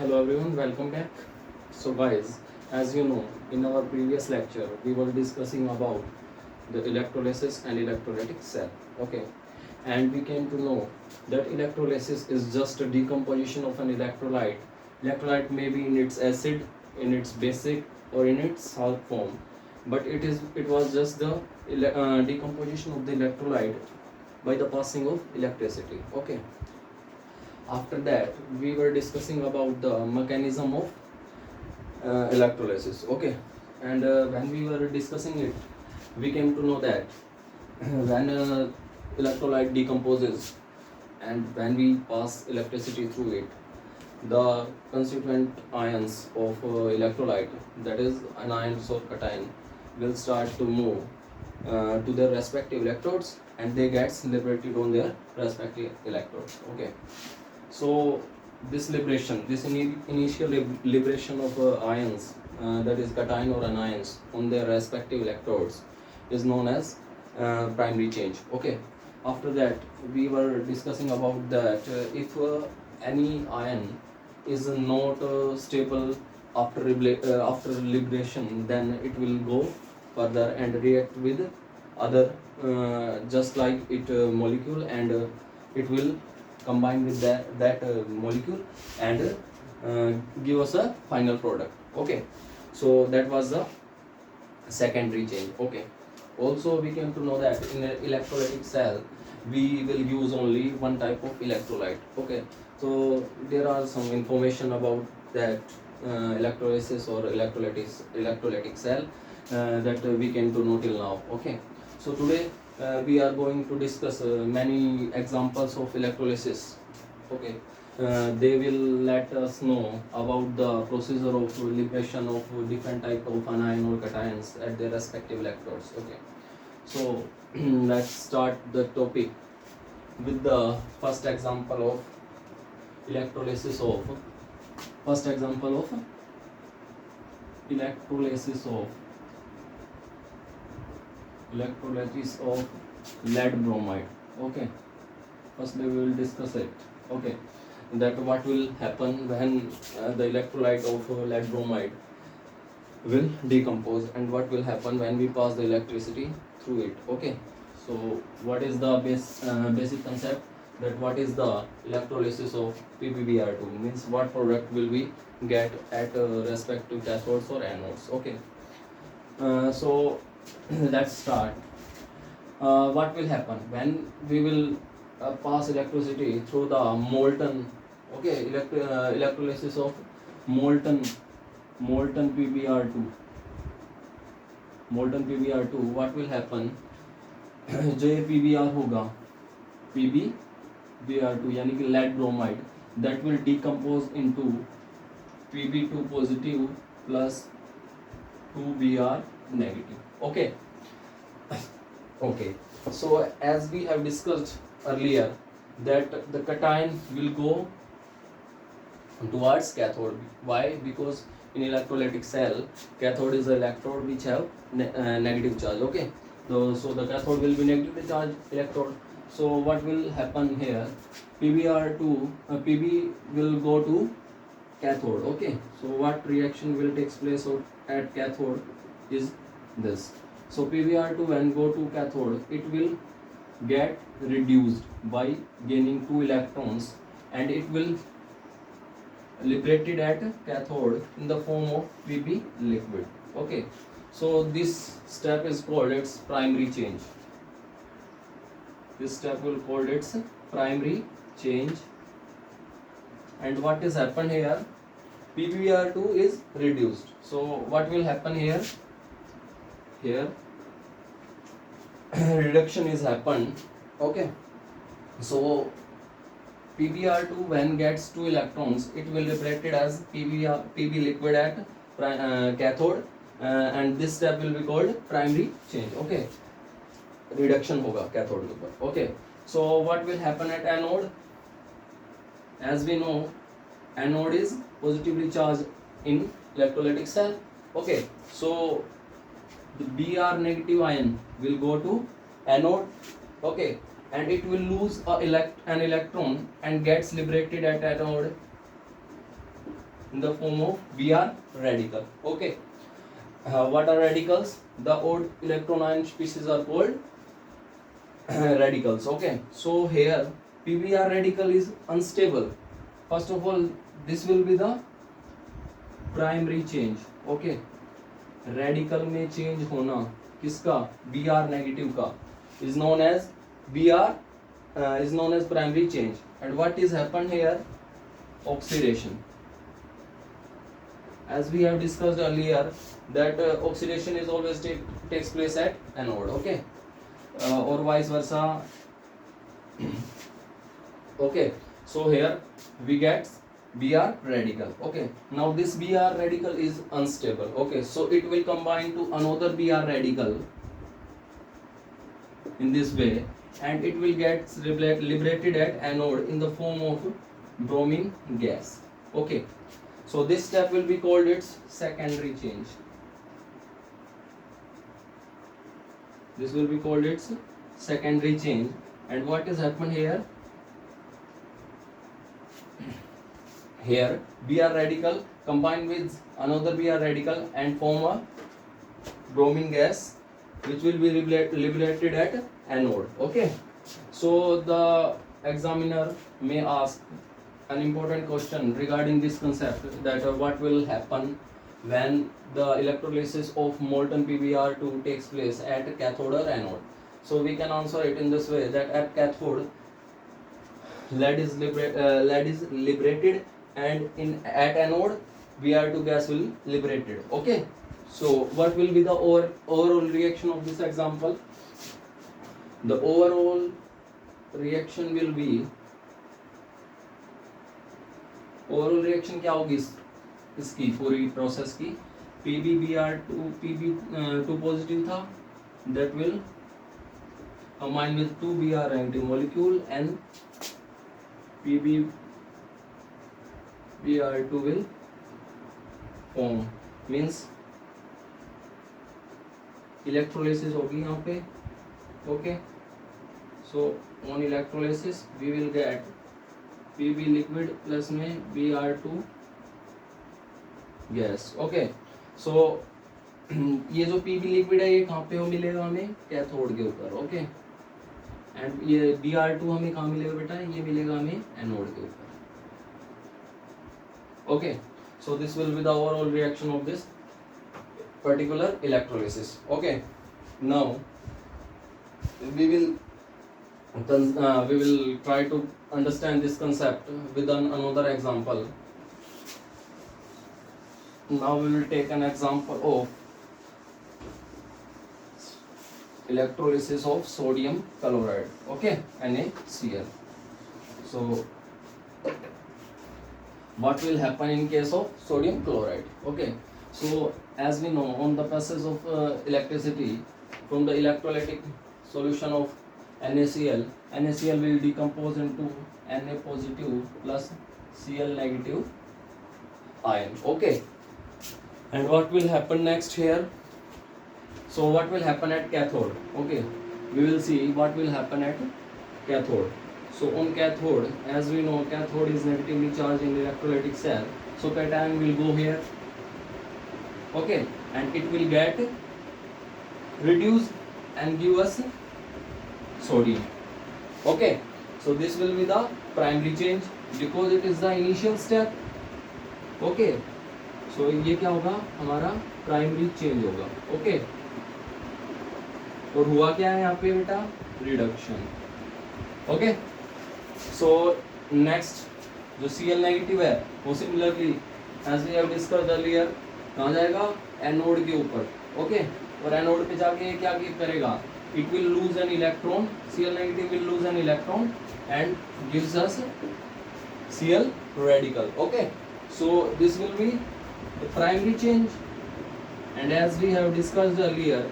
Hello everyone, welcome back. So guys, as you know, in our previous lecture, we were discussing about the electrolysis and electrolytic cell. Okay, and we came to know that electrolysis is just a decomposition of an electrolyte. Electrolyte may be in its acid, in its basic, or in its salt form, but it was just the decomposition of the electrolyte by the passing of electricity. Okay, after that we were discussing about the mechanism of electrolysis. Okay, and when we were discussing it, we came to know that when electrolyte decomposes and when we pass electricity through it, the constituent ions of electrolyte, that is anions or cation, will start to move to their respective electrodes, and they get liberated on their respective electrodes. Okay, so this liberation, this initial liberation of ions, that is cation or anions on their respective electrodes, is known as primary change. Okay, after that we were discussing about that if any ion is not stable after liberation, then it will go further and react with other just like it molecule, and it will combine with that molecule and give us a final product. Okay, so that was the secondary change. Okay, also we came to know that in an electrolytic cell we will use only one type of electrolyte. Okay, so there are some information about that electrolysis or electrolytic cell that we came to know till now. Okay, so today we are going to discuss many examples of electrolysis. Okay, they will let us know about the procedure of liberation of different type of anion or cations at their respective electrodes. Okay, so let's start the topic with the first example of electrolysis of electrolysis of lead bromide. Okay, first we will discuss it. Okay, that what will happen when the electrolyte of lead bromide will decompose, and what will happen when we pass the electricity through it. Okay, so what is the basic concept, that what is the electrolysis of PbBr2, means what product will we get at respective cathodes or anodes. Okay, so let's start. What will happen when we will pass electricity through the molten, okay, electrolysis of molten PbR2, what will happen? जो ये PbR होगा, PbBr2 यानी कि lead bromide, that will decompose into Pb2 positive plus 2Br negative. Okay. Okay, so as we have discussed earlier, that the cation will go towards cathode. Why? Because in electrolytic cell, cathode is an electrode which have negative charge. Okay, so the cathode will be negatively charged electrode. So what will happen here? Pb will go to cathode. Okay, so what reaction will take place at cathode is this. So PbR2 when go to cathode, it will get reduced by gaining 2 electrons, and it will liberated at cathode in the form of Pb liquid. Okay, so this step is called its primary change. This step will called its primary change. And what is happened here? PbR2 is reduced. So what will happen here? Here reduction is happened. Okay, so PbR2 when gets 2 electrons, it will liberated as Pb liquid at cathode, and this step will be called primary change. Okay, reduction होगा cathode के ऊपर. Okay, so what will happen at anode? As we know, anode is positively charged in electrolytic cell. Okay, so the Br negative ion will go to anode. Okay, and it will lose an electron and gets liberated at anode in the form of Br radical. Okay. What are radicals? The odd electron ion species are called radicals. Okay. So here PBr radical is unstable. First of all, this will be the primary change. Okay, radical में change होना किसका? B R negative का is known as B R is known as primary change. And what is happen here? Oxidation. as we have discussed earlier that oxidation is always takes place at anode. Okay, or vice versa. Okay, so here we get Br radical. Okay, now this Br radical is unstable. Okay, so it will combine to another Br radical in this way, and it will get liberated at anode in the form of bromine gas. Okay, so this step will be called its secondary change. This will be called its secondary change. And what is happened here? Here Br radical combine with another Br radical and form a bromine gas, which will be liberated at anode. Okay, so the examiner may ask an important question regarding this concept, that what will happen when the electrolysis of molten PBr2 takes place at cathode or anode. So we can answer it in this way, that at cathode lead is liberated, and at anode Br2 gas will liberated. Okay, so what will be the overall reaction of this example? The overall reaction will be, overall reaction क्या होगी इसकी पूरी process की? PbBr2 positive था, that will combine with 2 Br negative molecule, and PbBr2 will form, means electrolysis होगी यहाँ पे. Okay, so on electrolysis we will get Pb liquid plus में Br2 गैस. ओके, सो ये जो Pb लिक्विड है ये कहाँ पे हो मिलेगा हमें? कैथोड के ऊपर. ओके, एंड ये Br2 हमें कहाँ मिलेगा बेटा? ये मिलेगा हमें एनोड के ऊपर. Okay, so this will be the overall reaction of this particular electrolysis. Okay, now we will try to understand this concept with another example. Now we will take an example of electrolysis of sodium chloride. Okay, NaCl. So what will happen in case of sodium chloride? Okay, so as we know, on the passage of electricity from the electrolytic solution of NaCl, NaCl will decompose into Na positive plus Cl negative ion. Okay, and what will happen next here? So what will happen at cathode? Okay, we will see what will happen at cathode. So on cathode, as we know, cathode is negatively charged in the electrolytic cell, so cation will go here. Okay, and it will get reduced and give us sodium. Okay, so this will be the primary change because it is the initial step. Okay, so ये क्या होगा? हमारा primary change होगा. Okay, और हुआ क्या है यहाँ पे बेटा? रिडक्शन. ओके, सो नेक्स्ट जो Cl नेगेटिव है वो similarly as we have discussed earlier कहाँ जाएगा? एनोड के ऊपर. ओके, और एनोड पे जाके क्या करेगा? It will lose an electron. Cl negative will lose an electron and gives us Cl radical. Okay, so this will be the primary change, and as we have discussed earlier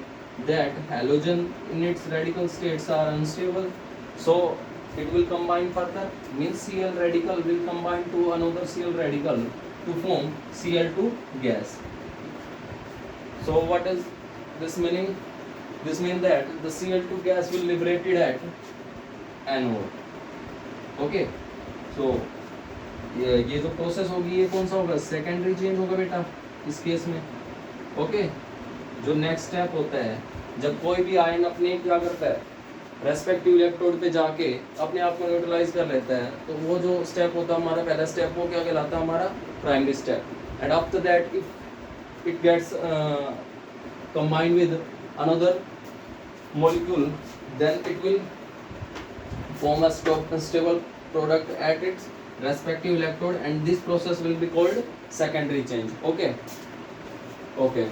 that halogen in its radical states are unstable, so it will combine further, means Cl radical will combine to another Cl radical to form Cl2 gas. So what is this meaning? This means that the Cl2 gas will liberated at anode. Okay, so ये जो process होगी ये कौन सा होगा, secondary change होगा बेटा इस केस में। ओके, जो नेक्स्ट स्टेप होता है जब कोई भी आयन अपने क्या करता है, रेस्पेक्टिव इलेक्ट्रोड पे जाके अपने आप को न्यूट्रलाइज कर लेता है, तो वो जो स्टेप होता है हमारा पहला स्टेप, वो क्या कहलाता है, हमारा primary step. And after that if it gets combined with another molecule, then it will form a stable product at its respective electrode, and this process will be called secondary change. Okay, okay.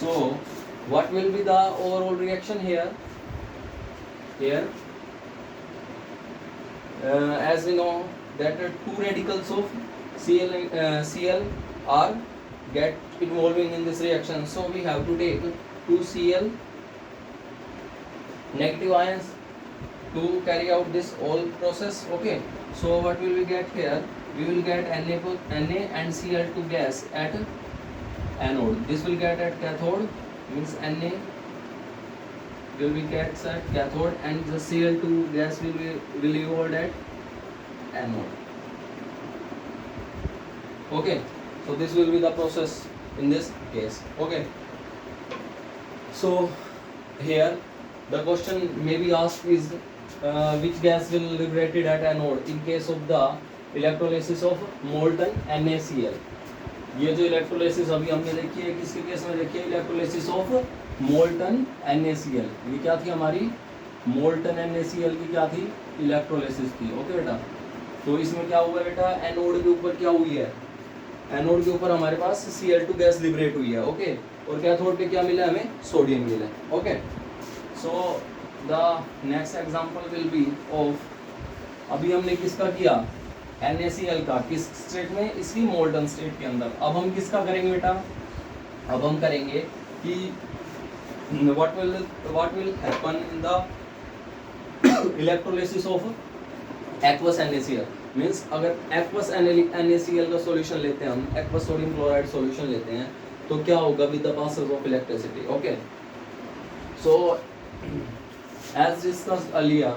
So what will be the overall reaction here? As we know that two radicals of Cl are get involving in this reaction, so we have to take two Cl negative ions to carry out this whole process. Okay, so what will we get here? We will get Na and Cl2 gas at anode. This will get at cathode, means Na will be gets at cathode and the Cl2 gas will be evolved at anode. Okay, so this will be the process in this case. Okay, so here the question may be asked is which gas will liberated at anode in case of the electrolysis of molten NaCl. ये जो electrolysis अभी हमने देखी है किसके case में देखी है, इलेक्ट्रोलिसिस ऑफ मोल्टन NaCl। ये क्या थी हमारी, मोल्टन NaCl की क्या थी, इलेक्ट्रोलिसिस थी। ओके बेटा, तो इसमें क्या हुआ बेटा, एनोड के ऊपर क्या हुई है, एनोड के ऊपर हमारे पास Cl2 गैस लिबरेट हुई है। ओके, और कैथोड पे क्या मिला हमें, सोडियम मिला। Okay, so the next example will be of, अभी हमने किसका किया, NaCl का, किस स्टेट में, इसकी मोल्टन स्टेट के अंदर। अब हम किसका करेंगे बेटा, अब हम करेंगे कि what will happen in the electrolysis of aqueous NaCl, means अगर aqueous NaCl का सॉल्यूशन लेते हैं हम, aqueous सोडियम क्लोराइड सॉल्यूशन लेते हैं, तो क्या होगा with the passage of electricity. Okay, so as discussed earlier,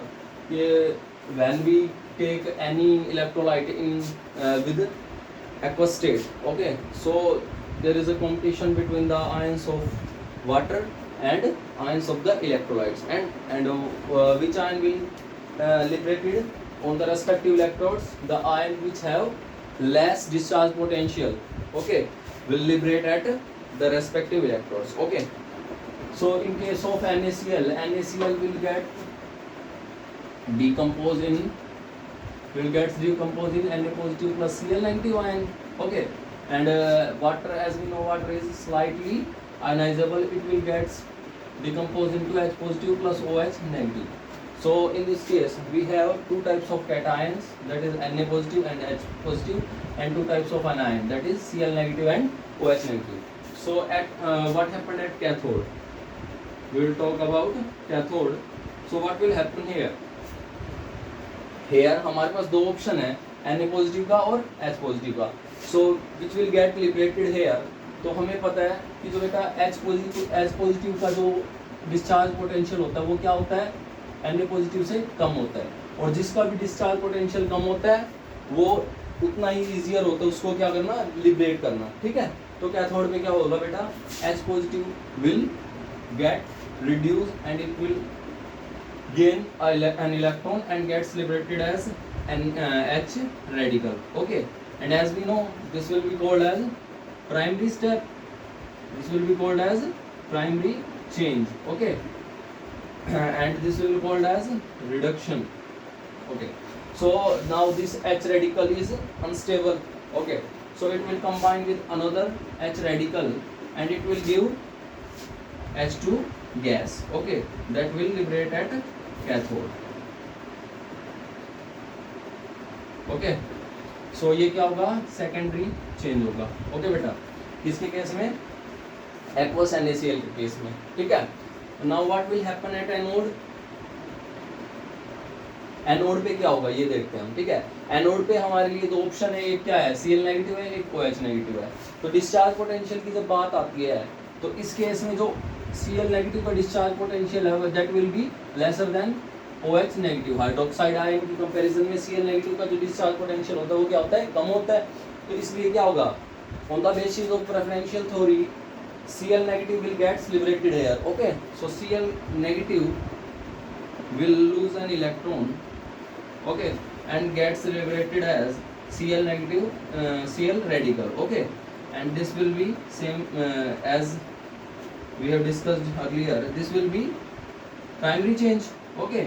ये when we take any electrolyte in with aqueous state, okay, so there is a competition between the ions of water and ions of the electrolytes, and which ion will liberated on the respective electrodes, the ion which have less discharge potential, okay, will liberate at the respective electrodes. Okay, so in case of NaCl will get decomposed in Na positive plus Cl negative ion. Okay, and water, as we know, water is slightly ionizable, it will get decomposed into H positive plus OH negative. So in this case we have two types of cations, that is Na positive and H positive, and two types of anion, that is Cl negative and OH negative. So at what happened at cathode, we will talk about cathode. So what will happen here, हमारे पास दो option है, Na positive का और H positive का। So which will get liberated here, तो हमें पता है कि जो बेटा H पॉजिटिव का जो डिस्चार्ज पोटेंशियल होता है वो क्या होता है, Na पॉजिटिव से कम होता है, और जिसका भी डिस्चार्ज पोटेंशियल कम होता है वो उतना ही ईजियर होता है उसको क्या करना, लिबरेट करना। ठीक है, तो कैथोड में क्या होगा बेटा, H positive will get reduce and it will gain an electron and gets liberated as an H radical. Okay, and as we know this will be called as primary step, this will be called as primary change. Okay, and this will be called as reduction. Okay, so now this H radical is unstable. Okay, so it will combine with another H radical and it will give H2 gas. Okay, that will liberate at कैथोड। Okay, so ये क्या होगा, secondary change होगा। Okay बेटा, किसके case में, aqueous NaCl के case में। ठीक है, now what will happen at anode, anode पे क्या होगा ये देखते हैं हम। ठीक है, एनोड पे हमारे लिए दो ऑप्शन है, एक क्या है, Cl नेगेटिव है, एक OH नेगेटिव है। तो डिस्चार्ज पोटेंशियल की जब बात आती है तो इस केस में जो Cl नेगेटिव का डिस्चार्ज पोटेंशियल है that will be lesser than OH negative. Hydroxide ion की कंपैरिजन में Cl नेगेटिव का जो डिस्चार्ज पोटेंशियल होता है वो क्या होता है, कम होता है। तो इसलिए क्या होगा, on the basis of preferential theory Cl negative will gets liberated here. Okay, so Cl negative will lose an electron, okay, and gets liberated as Cl negative Cl radical. Okay, and this will be same as we have discussed earlier. This will be primary change. Okay,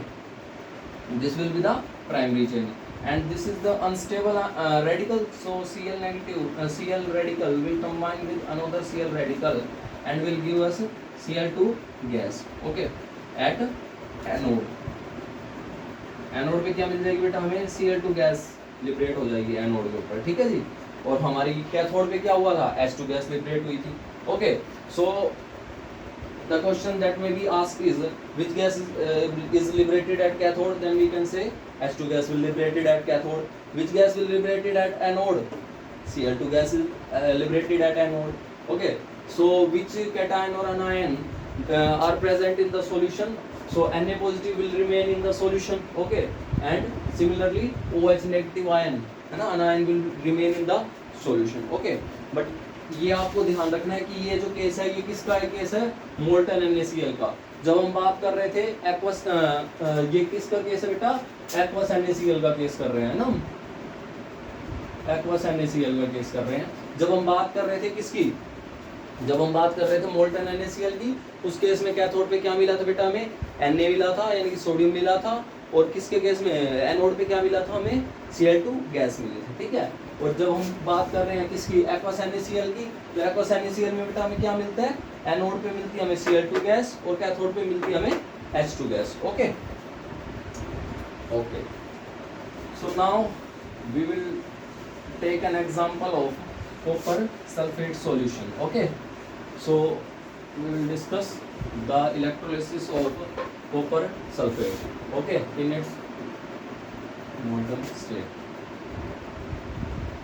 this will be the primary change, and this is the unstable radical. So Cl negative Cl radical will combine with another Cl radical and will give us Cl2 gas. Okay, at anode. Anode पे क्या मिल जाएगी बेटा, हमें Cl2 gas liberate हो जाएगी anode के ऊपर, ठीक है जी। और हमारी कैथोड पे क्या हुआ था, H2 गैस लिबरेट हुई थी। Okay, so the question that may be asked is which gas is liberated at cathode, then we can say H2 gas will liberated at cathode. Which gas will liberated at anode, Cl2 gas is liberated at anode. Okay, so which cation or anion are present in the solution, so Na positive will remain in the solution. Okay, and similarly OH negative ion है ना, anion will remain in the solution. Okay, but ये आपको ध्यान रखना है कि ये जो केस है ये किसका है, केस है मोल्टन NaCl का। जब हम बात कर रहे थे एक्वस, ये किसका केस है बेटा, एक्वस NaCl का केस कर रहे हैं ना, एक्वस NaCl का केस कर रहे हैं। जब हम बात कर रहे थे किसकी, जब हम बात कर रहे थे मोल्टन NaCl की, उस केस में कैथोड पे क्या मिला था बेटा, हमें Na मिला था यानी कि सोडियम मिला था, और किसके केस में एनोड पे क्या मिला था, हमें Cl2 गैस मिली थी, ठीक है। और जब हम बात कर रहे हैं किसकी, एक्वस NaCl की, तो एक्वस NaCl में बेटा हमें क्या मिलता है, एनोड पे मिलती है हमें Cl2 गैस और कैथोड पे मिलती है हमें H2 gas. Okay okay, so now we will take an example of copper sulphate solution. Okay, so we will discuss the electrolysis of copper sulphate, okay, in its molten state,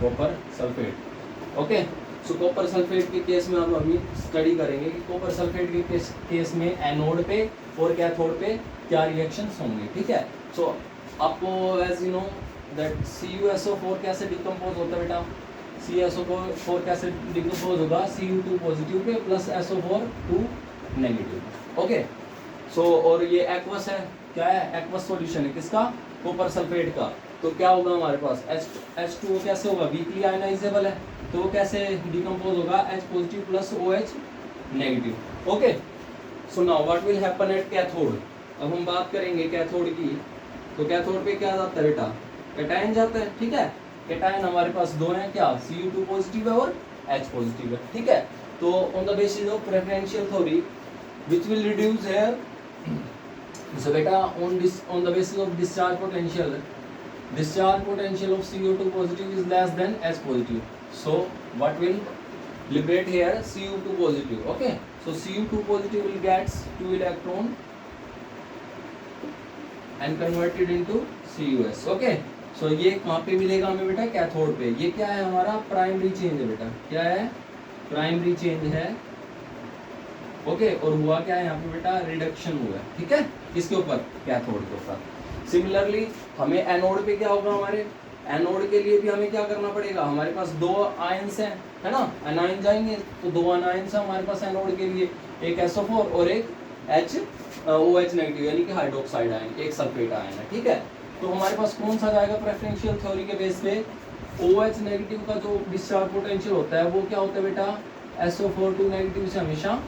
copper sulphate. Okay, so copper sulphate के case में हम अभी study करेंगे कि copper sulphate के case में anode पे और कैथोड पे क्या रिएक्शंस होंगे, ठीक है। सो आपको as you know that CuSO4 कैसे डिकम्पोज होता है बेटा, CuSO4 कैसे डिकम्पोज होगा, Cu2 positive pay plus SO4 2 negative. Okay, सो और ये एक्वस है, क्या है, एक्वस सॉल्यूशन है किसका, कॉपर सल्फेट का। तो क्या होगा हमारे पास H2O कैसे होगा, वीकली आयनाइजेबल है, तो वो कैसे डिकम्पोज होगा, H positive plus OH negative. Okay, so now what will happen at cathode. अब हम बात करेंगे कैथोड की, तो कैथोड पे क्या जाता है बेटा, कैटायन जाता है, ठीक है। कैटायन हमारे पास दो हैं, क्या, Cu2 पॉजिटिव है और H पॉजिटिव है, ठीक है। तो on the basis of preferential theory which will reduce here, so बेटा on the basis of discharge potential of Cu2 positive is less than H positive, so what will liberate here, Cu2 positive. Okay, so Cu2 positive will gets 2 electron and converted into Cus. Okay, so ये कहाँ पे मिलेगा हमें बेटा, cathode पे। ये क्या है हमारा, प्राइमरी चेंज है बेटा, क्या है, प्राइमरी चेंज है। ओके, और हुआ क्या है यहाँ पे बेटा, रिडक्शन हुआ है, ठीक है, किसके ऊपर, कैथोड के ऊपर। सिमिलरली हमें एनोड पे क्या होगा, हमारे एनोड के लिए भी हमें क्या करना पड़ेगा, हमारे पास दो आयंस हैं, है ना, एनायन जाएंगे तो दो आयंस हैं हमारे पास एनोड के लिए, एक SO4 और एक OH नेगेटिव यानी कि हाइड्रोक्साइड आयन, एक सल्फेट आयन है, ठीक है। तो हमारे पास कौन सा जाएगा प्रेफरेंशियल थ्योरी के बेस पे, OH नेगेटिव का जो डिस्चार्ज पोटेंशियल होता है वो क्या होता है बेटा, SO4 2 नेगेटिव से हमेशा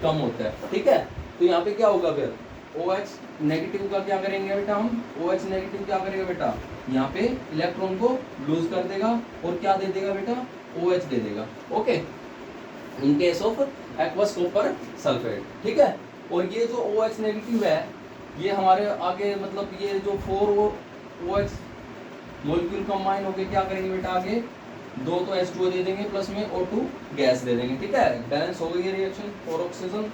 कम होता है, ठीक है। तो यहाँ पे क्या होगा फिर, OH नेगेटिव का क्या करेंगे बेटा, हम OH नेगेटिव क्या करेगा बेटा, यहाँ पे इलेक्ट्रॉन को लूज कर देगा और क्या दे देगा बेटा, OH दे देगा। Okay, in case of aqueous copper sulphate, ठीक है। और ये जो OH नेगेटिव है ये हमारे आगे मतलब ये जो 4 OH मॉलिक्यूल कंबाइन होके क्या करेंगे बेटा, आगे दो तो H2O दे देंगे प्लस में O2 गैस दे देंगे, ठीक है। बैलेंस हो गई ये reaction, 4 oxygen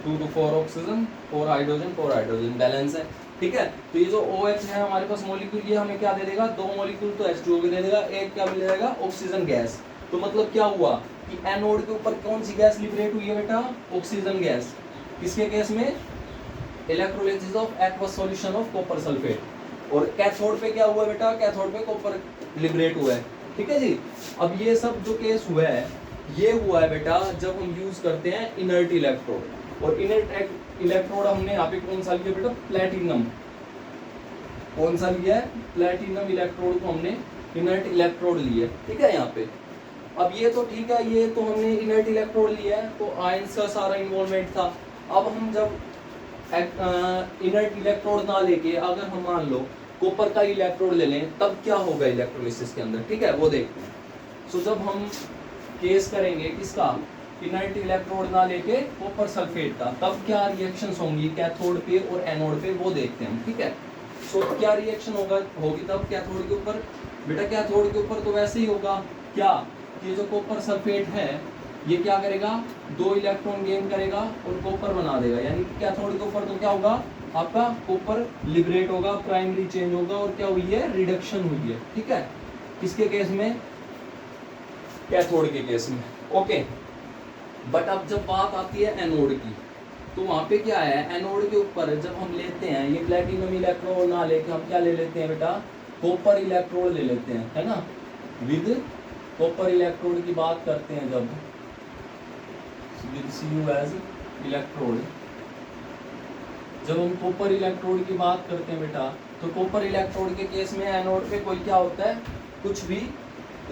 2 to 4 oxygen 4 hydrogen balance है, ठीक है। तो ये जो OH है हमारे पास मॉलिक्यूल, ये हमें क्या दे देगा, दो मॉलिक्यूल तो H2O भी दे देगा, एक क्या मिल जाएगा, ऑक्सीजन गैस। तो मतलब क्या हुआ कि एनोड के ऊपर कौन सी गैस लिबरेट हुई है बेटा, ऑक्सीजन गैस। किसके केस में, electrolysis of aqueous solution of copper sulphate. और कैथोड पे क्या हुआ बेटा, कैथोड पे कॉपर लिबरेट हुआ है, ठीक है जी। अब ये सब जो केस हुआ है ये हुआ है बेटा जब हम यूज करते हैं इनर्ट इलेक्ट्रोड। और इनर्ट इलेक्ट्रोड हमने यहाँ पे कौन सा लिया बेटा, प्लेटिनम। कौन सा लिया है, प्लेटिनम इलेक्ट्रोड को हमने इनर्ट इलेक्ट्रोड लिया, ठीक है यहाँ पे। अब ये तो ठीक है, ये तो हमने इनर्ट इलेक्ट्रोड लिया है तो आयंस का सारा इन्वॉल्वमेंट था। अब हम जब इनर्ट इलेक्ट्रोड ना लेके अगर हम मान लो कॉपर का इलेक्ट्रोड ले लें तब क्या होगा इलेक्ट्रोलिसिस के अंदर, ठीक है वो देखते हैं। सो जब हम केस करेंगे किसका, इनर्ट इलेक्ट्रोड ना लेके कॉपर सल्फेट का, तब क्या रिएक्शंस होंगी कैथोड पे और एनोड पे वो देखते हैं हम, ठीक है। सो क्या रिएक्शन होगी तब कैथोड के ऊपर बेटा, कैथोड के ऊपर तो वैसे ही होगा क्या, ये जो कॉपर सल्फेट है ये क्या करेगा, 2 इलेक्ट्रॉन गेन करेगा और कॉपर बना देगा, यानी कि कैथोड के ऊपर तो क्या होगा आपका कॉपर लिबरेट होगा, प्राइमरी चेंज होगा और क्या हुई है, रिडक्शन हुई है, ठीक है। किसके केस में, कैथोड के केस में, ओके। बट अब जब बात आती है एनोड की तो वहां पे क्या है, एनोड के ऊपर जब हम लेते हैं ये प्लेटिनम इलेक्ट्रोड ना लेके हम क्या ले लेते हैं बेटा, कॉपर इलेक्ट्रोड ले लेते हैं, है ना। विद कॉपर इलेक्ट्रोड की बात करते हैं जब विद Cu एज इलेक्ट्रोड, जब हम कॉपर इलेक्ट्रोड की बात करते हैं बेटा तो कॉपर इलेक्ट्रोड के केस में एनोड पे कोई क्या होता है, कुछ भी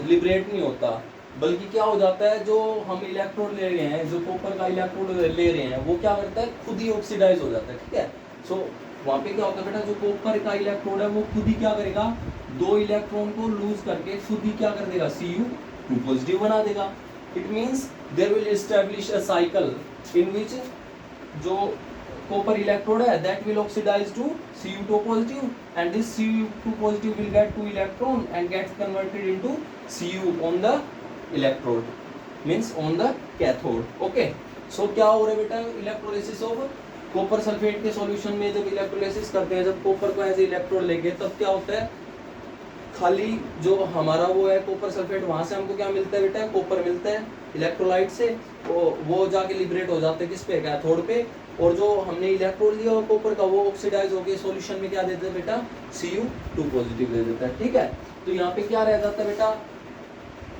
लिबरेट नहीं होता, बल्कि क्या हो जाता है, जो हम इलेक्ट्रोड ले रहे हैं, जो कॉपर का इलेक्ट्रोड ले रहे हैं वो क्या करता है, खुद ही ऑक्सीडाइज हो जाता है, ठीक है। सो वहाँ पे क्या होता है बेटा, जो कॉपर का इलेक्ट्रोड है वो खुद ही क्या करेगा, 2 इलेक्ट्रॉन को लूज करके खुद ही क्या कर देगा, Cu2 पॉजिटिव बना देगा। It means there will establish a cycle in which जो copper electrode है that will oxidize to Cu2 positive and this Cu2 positive will get 2 electron and gets converted into Cu on the electrode means on the cathode, okay। so क्या हो रहा है बेटा, electrolysis of copper sulphate के solution में जब electrolysis करते हैं, जब कॉपर को एज इलेक्ट्रोड लेके तब क्या होता है, खाली जो हमारा वो है कॉपर सल्फेट वहां से हमको क्या मिलता है बेटा, कॉपर मिलता है इलेक्ट्रोलाइट से, वो जाके लिबरेट हो जाते हैं किस पे, कैथोड पे। और जो हमने इलेक्ट्रोड लिया कॉपर का वो ऑक्सीडाइज होके सॉल्यूशन में क्या देता है बेटा, Cu2 पॉजिटिव दे देता है, ठीक है। तो यहाँ पे क्या रह जाता है बेटा,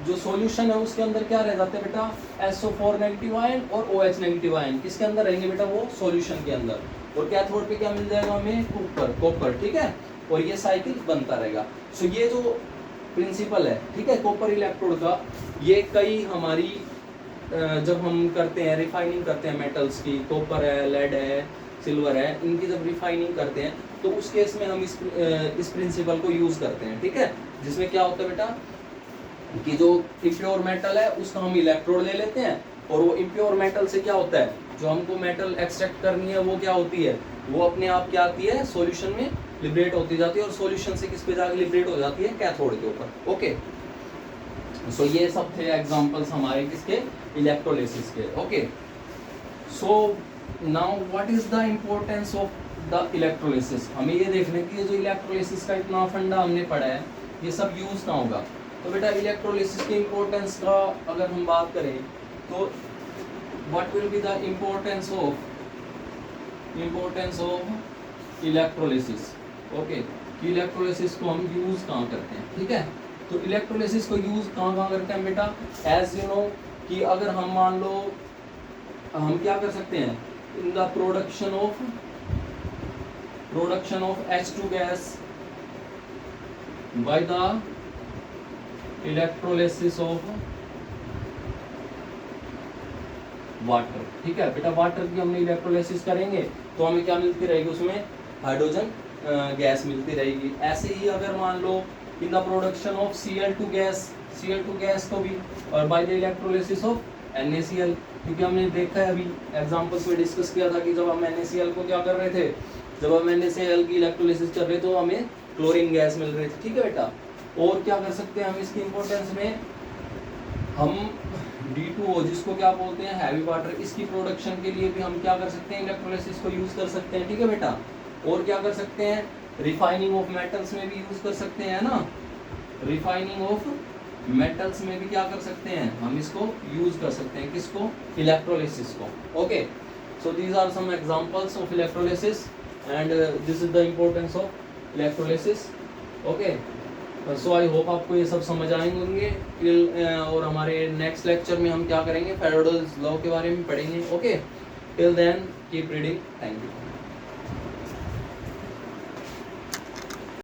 जो सॉल्यूशन है उसके अंदर क्या रह जाता है बेटा, SO4 नेगेटिव आयन और OH नेगेटिव आयन किसके अंदर रहेंगे बेटा, वो सॉल्यूशन के अंदर। और कैथोड पे क्या मिल जाएगा हमें, कॉपर, ठीक है। और ये साइकिल बनता रहेगा। सो ये जो प्रिंसिपल है, ठीक है, कॉपर इलेक्ट्रोड का, ये कई हमारी जब हम करते हैं रिफाइनिंग करते हैं मेटल्स की, कॉपर है, लेड है, सिल्वर है, इनकी जब रिफाइनिंग करते हैं तो उस केस में हम इस प्रिंसिपल को यूज करते हैं, ठीक है। जिसमें क्या होता है बेटा कि जो इम्प्योर मेटल है उसका हम इलेक्ट्रोड ले लेते हैं और वो इम्प्योर मेटल से क्या होता है, जो हमको मेटल एक्सट्रैक्ट करनी है वो क्या होती है, वो अपने आप क्या आती है, सॉल्यूशन में लिबरेट होती जाती है और सॉल्यूशन से किस पे जाके लिबरेट हो जाती है, कैथोड के ऊपर, ओके। सो ये सब थे एग्जांपल्स हमारे किसके, इलेक्ट्रोलिसिस के, okay. So now what is the importance of the electrolysis, हमें ये देखने की जो इलेक्ट्रोलिसिस का इतना फंडा हमने पढ़ा है ये सब यूज कहाँ होगा। तो बेटा इलेक्ट्रोलिसिस की इम्पोर्टेंस का अगर हम बात करें तो what will be the importance of electrolysis, okay. Electrolysis को हम यूज कहाँ करते हैं, ठीक है। तो इलेक्ट्रोलिसिस को यूज कहाँ करते हैं बेटा, एज यू नो कि अगर हम मान लो हम क्या कर सकते हैं, इन the production of H2 gas bye the electrolysis of water, ठीक है बेटा। वाटर की हमने इलेक्ट्रोलिसिस करेंगे तो हमें क्या मिलती रहेगी, उसमें हाइड्रोजन गैस मिलती रहेगी। ऐसे ही अगर मान लो in the production of Cl2 gas को भी, और by the electrolysis of NaCl, क्योंकि हमने देखा है अभी एग्जांपल्स में डिस्कस किया था कि जब हम NaCl को क्या कर रहे थे, जब हम NaCl की इलेक्ट्रोलिसिस कर रहे थे तो हमें क्लोरीन गैस मिल रही थी, ठीक है बेटा। और क्या कर सकते हैं हम इसकी इंपॉर्टेंस में, हम D2O जिसको क्या बोलते हैं हैवी वाटर, इसकी प्रोडक्शन के लिए भी हम क्या कर सकते हैं, इलेक्ट्रोलिसिस को यूज कर सकते हैं, ठीक है बेटा। और क्या कर सकते हैं, रिफाइनिंग ऑफ मेटल्स में भी यूज कर सकते हैं ना, रिफाइनिंग ऑफ मेटल्स में भी क्या कर सकते हैं हम इसको यूज कर सकते हैं, किसको, इलेक्ट्रोलिसिस को, okay. So these are some examples of electrolysis, and this is the importance of electrolysis. Okay. So I hope आपको ये सब समझ आएंगे होंगे। और हमारे नेक्स्ट लेक्चर में हम क्या करेंगे, फैराडेज लॉ के बारे में पढ़ेंगे। Okay, till then keep reading. Thank you.